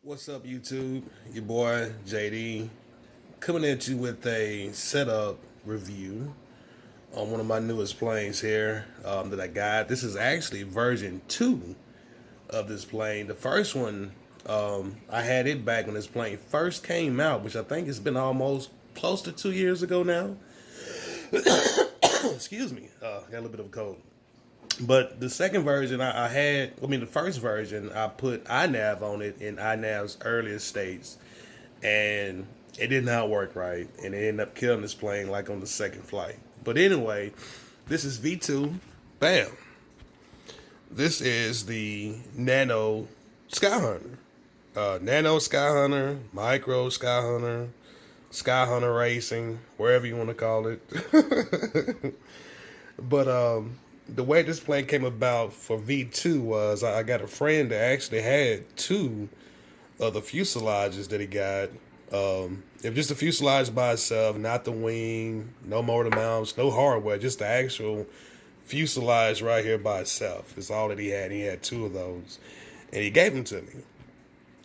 What's up, YouTube? Your boy JD coming at you with a setup review on one of my newest planes here that I got. This is actually version 2 of this plane. The first one, I had it back when this plane first came out, which I think it's been almost close to 2 years ago now. Excuse me, got a little bit of a cold. But the second version the first version, I put iNav on it in iNav's earliest states, and it did not work right, and it ended up killing this plane like on the second flight. But anyway, this is V2. Bam. This is the Nano Skyhunter. Nano Skyhunter, Micro Skyhunter, Skyhunter Racing, wherever you want to call it. But the way this plane came about for V2 was I got a friend that actually had two of the fuselages that he got. It was just a fuselage by itself, not the wing, no motor mounts, no hardware, just the actual fuselage right here by itself. It's all that he had. He had two of those, and he gave them to me.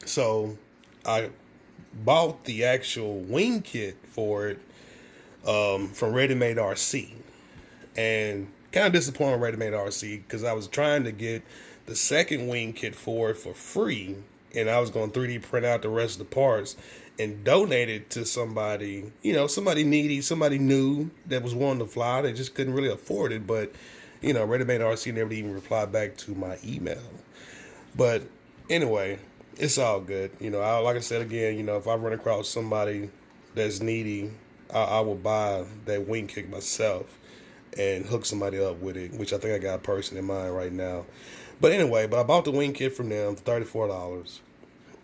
So I bought the actual wing kit for it from Ready Made RC, and kind of disappointed with Ready Made RC because I was trying to get the second wing kit for it for free, and I was going to 3D print out the rest of the parts and donate it to somebody, somebody needy, somebody new that was wanting to fly. They just couldn't really afford it, but, Ready Made RC never even replied back to my email. But anyway, it's all good. Like I said again, if I run across somebody that's needy, I will buy that wing kit myself and hook somebody up with it, which I think I got a person in mind right now. But anyway, I bought the wing kit from them for $34,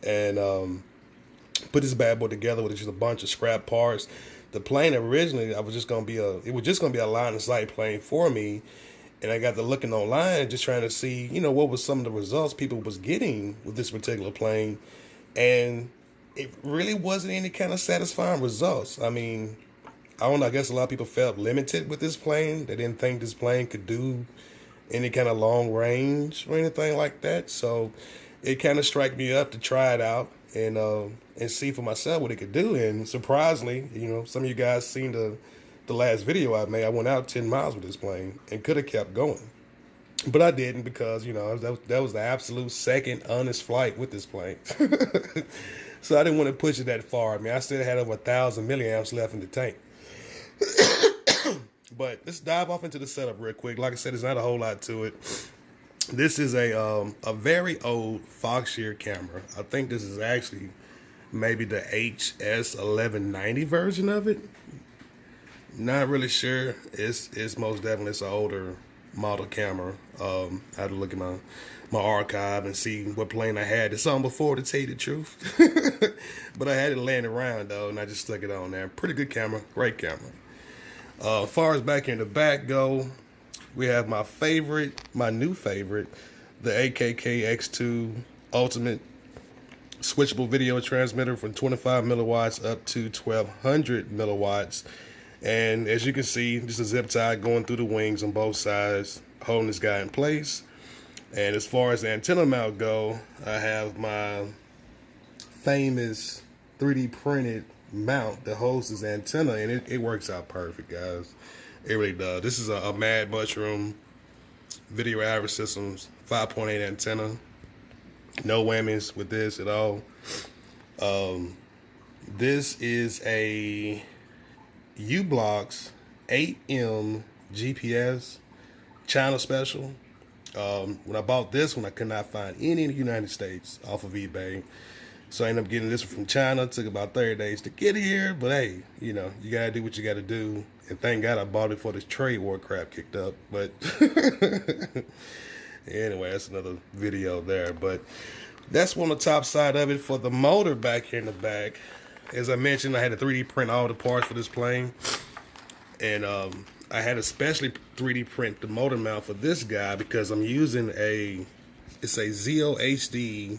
and put this bad boy together with just a bunch of scrap parts. The plane originally, it was just gonna be a line of sight plane for me, and I got to looking online just trying to see, what was some of the results people was getting with this particular plane, and it really wasn't any kind of satisfying results. I mean, I don't know, I guess a lot of people felt limited with this plane. They didn't think this plane could do any kind of long range or anything like that. So it kind of struck me up to try it out and see for myself what it could do. And surprisingly, some of you guys seen the last video I made. I went out 10 miles with this plane and could have kept going. But I didn't because, that was the absolute second honest flight with this plane. So I didn't want to push it that far. I mean, I still had over 1,000 milliamps left in the tank. But let's dive off into the setup real quick. Like I said, there's not a whole lot to it. This is a very old Foxeer camera. I think this is actually maybe the HS1190 version of it. Not really sure. It's most definitely an older model camera. I had to look at my archive and see what plane I had this on before, to tell you the truth. But I had it laying around though, and I just stuck it on there. Pretty good camera, great camera. As far as back in the back go, we have my new favorite, the AKK X2 Ultimate switchable video transmitter from 25 milliwatts up to 1200 milliwatts. And as you can see, just a zip tie going through the wings on both sides, holding this guy in place. And as far as the antenna mount go, I have my famous 3D printed mount that holds this antenna, and it works out perfect, guys. It really does. This is a Mad Mushroom Video Average Systems 5.8 antenna. No whammies with this at all. This is a U-Blox 8M GPS China special. When I bought this one, I could not find any in the United States off of eBay. So I ended up getting this one from China. It took about 30 days to get here. But hey, you got to do what you got to do. And thank God I bought it before this trade war crap kicked up. But anyway, that's another video there. But that's on the top side of it. For the motor back here in the back, as I mentioned, I had to 3D print all the parts for this plane. And I had to specially 3D print the motor mount for this guy because I'm using it's a Zeo HD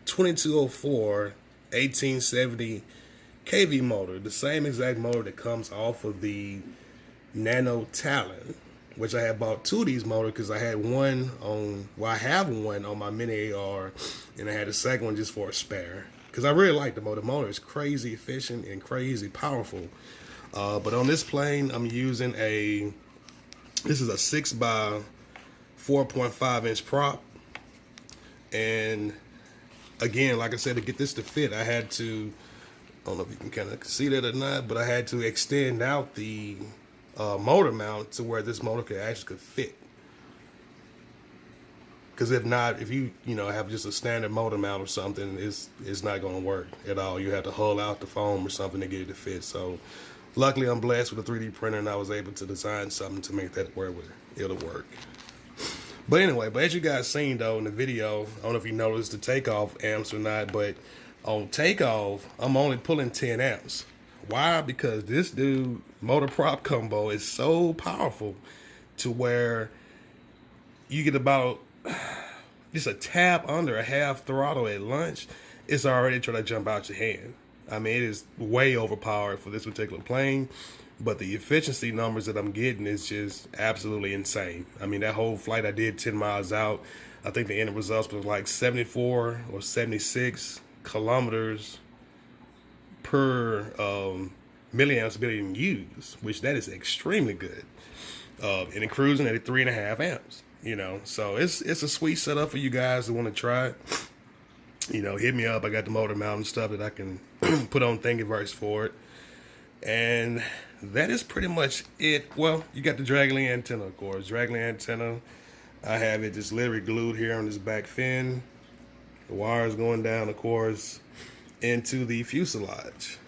2204 1870 kV motor, the same exact motor that comes off of the Nano Talon, which I had bought 2 of these motors because I had one on, well, I have one on my Mini AR, and I had a second one just for a spare. Because I really like the motor. The motor is crazy efficient and crazy powerful. But on this plane, I'm using this is a 6 by 4.5 inch prop. And again, like I said, to get this to fit, I had to, I don't know if you can kind of see that or not, but I had to extend out the motor mount to where this motor could fit. Because if not, if you have just a standard motor mount or something, it's not going to work at all. You have to hull out the foam or something to get it to fit. So luckily, I'm blessed with a 3D printer, and I was able to design something to make that where it'll work. But anyway, as you guys seen though in the video, I don't know if you noticed the takeoff amps or not, but on takeoff, I'm only pulling 10 amps. Why? Because this dude motor prop combo is so powerful to where you get about just a tap under a half throttle at launch, it's already trying to jump out your hand. I mean, it is way overpowered for this particular plane, but the efficiency numbers that I'm getting is just absolutely insane. I mean, that whole flight I did 10 miles out, I think the end results was like 74 or 76 kilometers per milliamps being used, which that is extremely good. And then cruising at 3.5 amps, so it's a sweet setup for you guys that want to try it. Hit me up. I got the motor mount and stuff that I can put on Thingiverse for it. And that is pretty much it. Well, you got the Dragon antenna, of course. Dragon antenna, I have it just literally glued here on this back fin. The wires going down, of course, into the fuselage.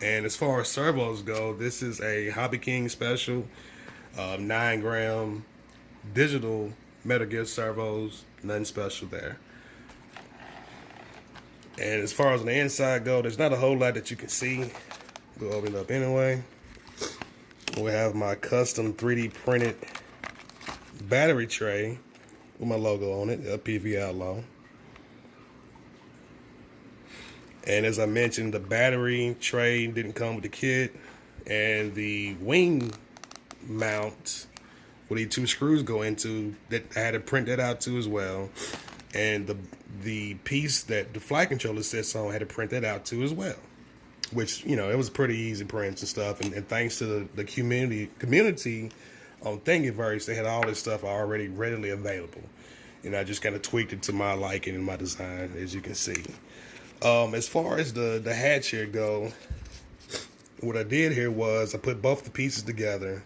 And as far as servos go, this is a Hobby King special, 9-gram digital Metal Gear servos, nothing special there. And as far as on the inside go, there's not a whole lot that you can see. We'll open it up anyway. We have my custom 3D printed battery tray with my logo on it, PV Outlaw. And as I mentioned, the battery tray didn't come with the kit, and the wing mount where these 2 screws go into, that I had to print that out too as well. And the piece that the flight controller sits on, I had to print that out too as well. Which, it was pretty easy prints and stuff. And thanks to the community on Thingiverse, they had all this stuff already readily available. And I just kind of tweaked it to my liking and my design, as you can see. As far as the hatch here go, what I did here was I put both the pieces together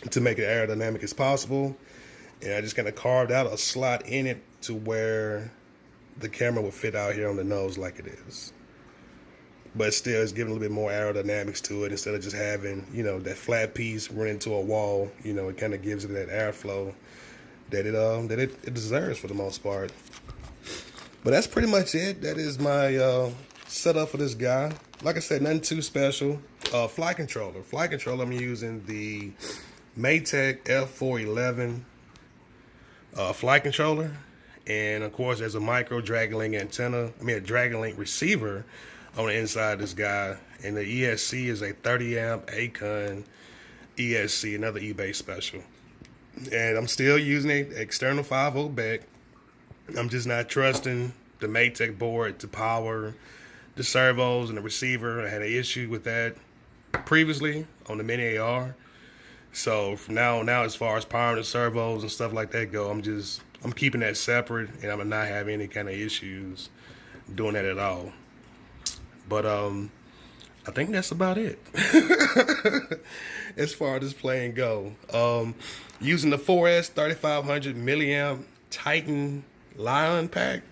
to make it aerodynamic as possible. And I just kind of carved out a slot in it to where the camera would fit out here on the nose like it is. But still, it's giving a little bit more aerodynamics to it instead of just having, that flat piece run into a wall. It kind of gives it that airflow that it deserves for the most part. But that's pretty much it. That is my setup for this guy. Like I said, nothing too special. Flight controller. I'm using the Maytech F411 flight controller. And of course, there's a micro Dragon antenna. a Dragon Link receiver on the inside of this guy. And the ESC is a 30 amp Acon ESC, another eBay special. And I'm still using an external 5-volt back. I'm just not trusting the Maytech board to power the servos and the receiver. I had an issue with that previously on the Mini AR. So from now as far as powering the servos and stuff like that go, I'm keeping that separate, and I'm not having any kind of issues doing that at all. But I think that's about it as far as this plane go. Using the 4S 3500 milliamp Titan Lion pack.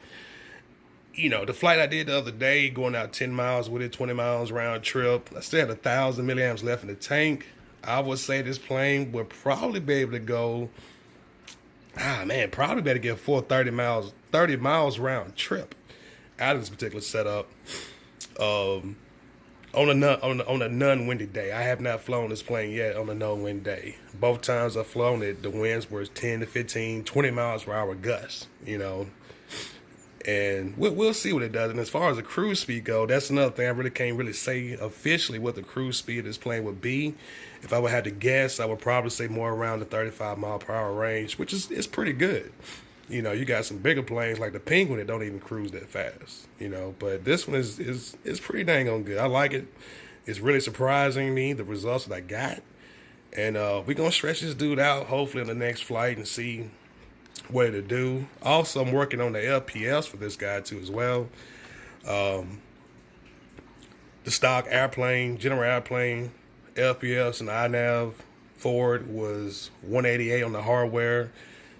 The flight I did the other day, going out 10 miles with it, 20 miles round trip, I still had 1,000 milliamps left in the tank. I would say this plane would probably be able to go, probably better get a full 30 miles round trip out of this particular setup. On a non-windy day. I have not flown this plane yet on a non-wind day. Both times I've flown it, the winds were 10 to 15, 20 miles per hour gusts, And we'll see what it does. And as far as the cruise speed go, that's another thing. I really can't really say officially what the cruise speed of this plane would be. If I would have to guess, I would probably say more around the 35 mile per hour range, which is pretty good. You know, you got some bigger planes like the Penguin that don't even cruise that fast. You know, but this one is pretty dang on good. I like it. It's really surprising me, the results that I got. And we're going to stretch this dude out, hopefully, on the next flight and see what to do. Also, I'm working on the LPS for this guy, too, as well. The stock airplane, general airplane, LPS and INAV forward was 188 on the hardware,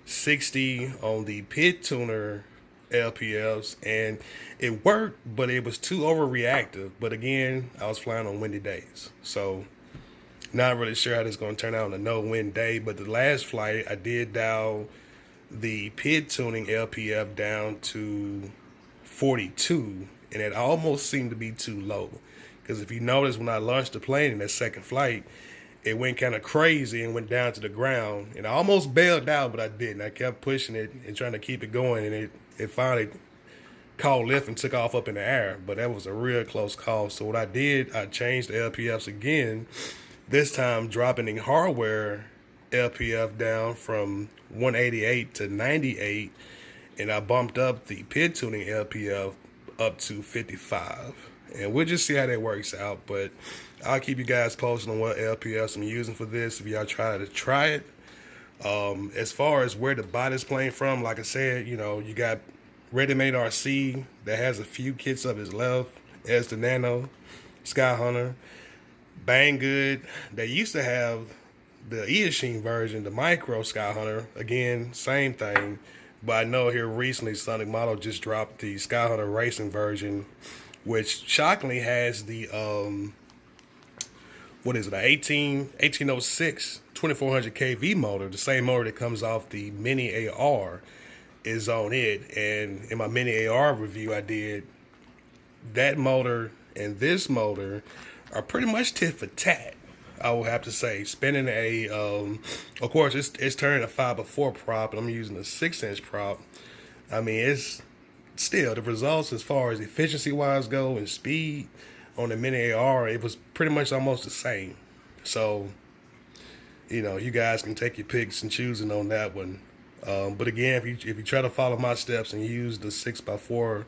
60 on the pit tuner LPFs, and it worked, but it was too overreactive. But again, I was flying on windy days, so not really sure how this is going to turn out on a no-wind day. But the last flight, I did dial the pit tuning LPF down to 42, and it almost seemed to be too low. Because if you notice, when I launched the plane in that second flight, it went kind of crazy and went down to the ground. And I almost bailed out, but I didn't. I kept pushing it and trying to keep it going, and it finally caught lift and took off up in the air. But that was a real close call. So what I did, I changed the LPFs again, this time dropping the hardware LPF down from 188 to 98, and I bumped up the pit tuning LPF up to 55. And we'll just see how that works out. But I'll keep you guys posted on what LPFs I'm using for this if y'all try it. As far as where to buy this plane from, like I said, you know, you got Ready Made RC that has a few kits of his left, as the Nano, Skyhunter, Banggood. They used to have the E-Machine version, the Micro Skyhunter. Again, same thing. But I know here recently Sonicmodell just dropped the Skyhunter Racing version, which shockingly has the what is it, an 1806 2400 kV motor, the same motor that comes off the Mini AR is on it. And in my Mini AR review I did, that motor and this motor are pretty much tit for tat, I will have to say. Spinning a, of course, it's turning a 5x4 prop, and I'm using a 6-inch prop. I mean, it's still the results as far as efficiency-wise go and speed on the Mini AR, it was pretty much almost the same. So, you know, you guys can take your picks and choosing on that one. But again, if you try to follow my steps and use the 6x4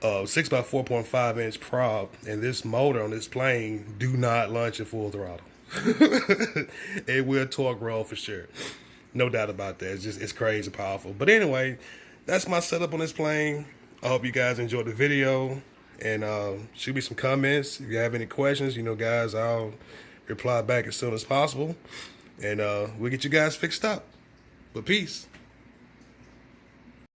4.5 inch prop and this motor on this plane, do not launch at full throttle. It will torque roll for sure, no doubt about that. It's crazy powerful. But anyway, that's my setup on this plane. I hope you guys enjoyed the video, and shoot me some comments if you have any questions. You know, guys, I'll reply back as soon as possible, and we'll get you guys fixed up. But peace.